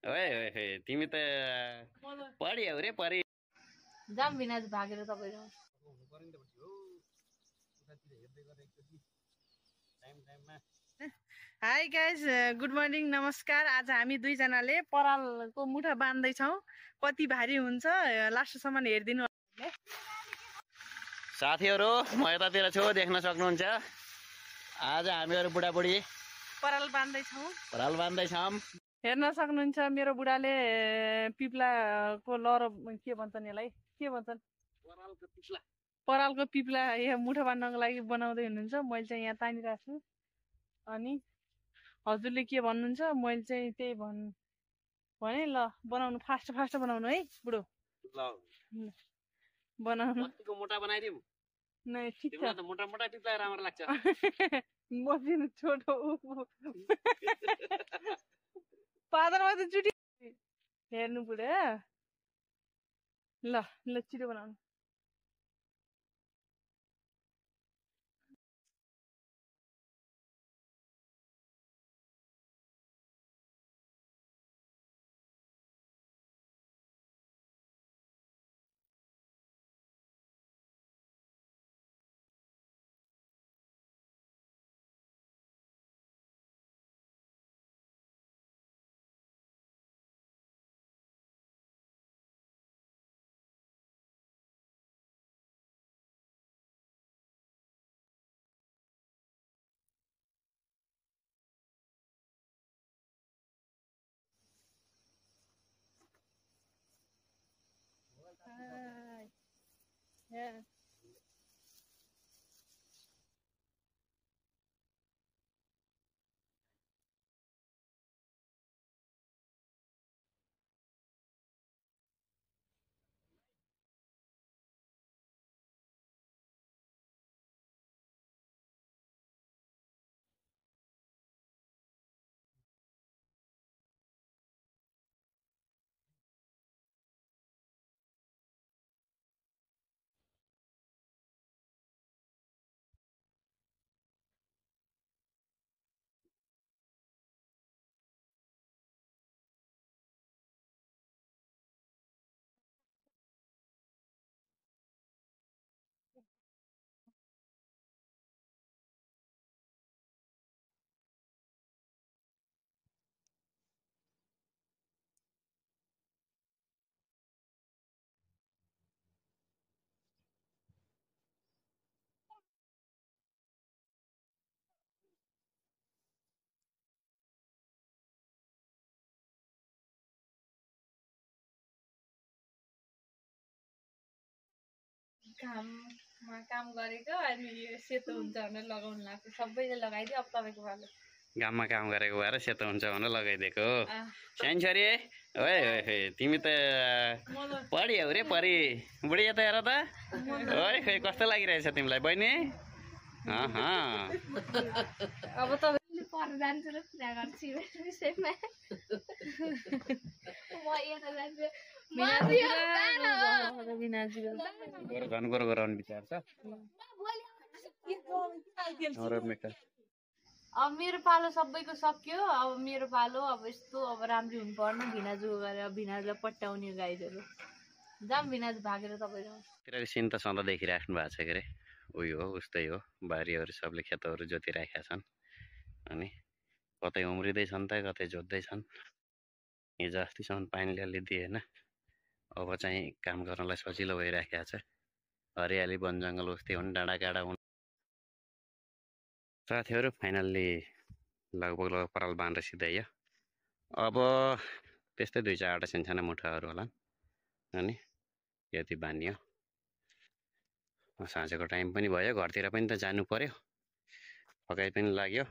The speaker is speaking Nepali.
ओए ओए तिमी त पढी हौ रे परी जाम भिनाजु भागेर तपाईँ हाई गाइज गुड मर्निङ नमस्कार। आज हामी दुईजनाले परालको मुठा बाँध्दैछौँ। कति भारी हुन्छ लास्टसम्म हेरिदिनु। साथीहरू म यतातिर छु देख्न सक्नुहुन्छ। आज हामीहरू बुढाबुढी पराल बाँध्दैछौँ। हेर्न सक्नुहुन्छ मेरो बुढाले पिप्लाको लरो के भन्छन् यसलाई के भन्छन् परालको पिप्ला यहाँ मुठा बाँध्नको लागि बनाउँदै हुनुहुन्छ। मैले चाहिँ यहाँ तानिरहेको छु अनि हजुरले के भन्नुहुन्छ मैले चाहिँ त्यही भने ल बनाउनु फास्ट बनाउनु है बुढो बनाउनु मोटा बनाइदिउँ नै ठिक छ त मोटा मोटा पिप्ला राम्रो लाग्छ मसिनो छोटो पादरमा त चुटी हेर्नु बुढा ल ल छिटो बनाउनु Yeah. घाममा काम गरेको अनि यो सेतो हुन्छ भनेर लगाउनु लाग्छ। सबैले लगाइदियो अब तपाईँको पालो। घाममा काम गरेको भएर सेतो हुन्छ भनेर लगाइदिएको सानो छोरी ओए ओए तिमी त पढी हौ रे परी बुढी यता हेर त ओए खै कस्तो लागिरहेछ तिमीलाई बहिनी अब तपाईँले पर जान्छु र कुरा गर्छु विषयमा म यता जान्छु गराउनु विचार छ अब मेरो पालो सबैको सक्यो। अब मेरो पालो अब यस्तो अब राम्रो हुनु पर्ने भिनाजु गरेर भिनाजुलाई पट्याउने गाइजहरू जाम भिनाजु भागेर तपाईँ सिन त सधैँ देखिराख्नु भएको छ के अरे उयो हो उस्तै हो बारीहरू सबले खेतहरू जोतिराखेका छन् अनि कतै उम्रिँदैछन् त कतै जोत्दैछन्। हिजो अस्तिसम्म पानीले अलि दिएन अब चाहिँ काम गर्नलाई सजिलो भइराखेको छ। हरियाली वन जङ्गल उस्तै हुन् डाँडाकाँडा हुन्। साथीहरू फाइनल्ली लगभग पराल बाँधेर सिधाइयो। अब त्यस्तै 2-4वटा सानसाना मुठाहरू होला अनि यति बानियो। साँझको टाइम पनि भयो घरतिर पनि त जानु पर्यो थकाइ पनि लाग्यो।